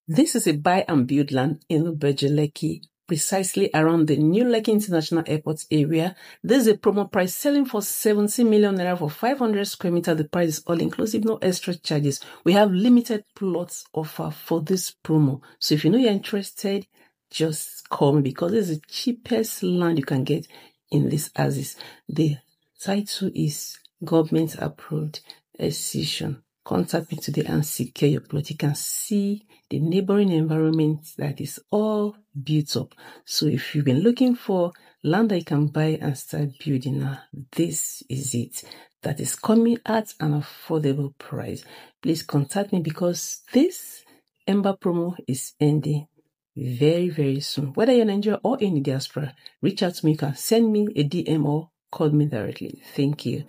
This is a buy and build land in Ubeje Lekki, precisely around the new Lekki International Airport area. This is a promo price selling for 70 million naira for 500 square meters. The price is all inclusive, no extra charges. We have limited plots offer for this promo. So if you know you're interested, just call me because this is the cheapest land you can get in this axis. The title is government approved excision. Contact me today and secure your plot. You can see the neighboring environment that is all built up. So if you've been looking for land that you can buy and start building now, this is it. That is coming at an affordable price. Please contact me because this Ember promo is ending very, very soon. Whether you're in Nigeria or in the diaspora, reach out to me. You can send me a DM or call me directly. Thank you.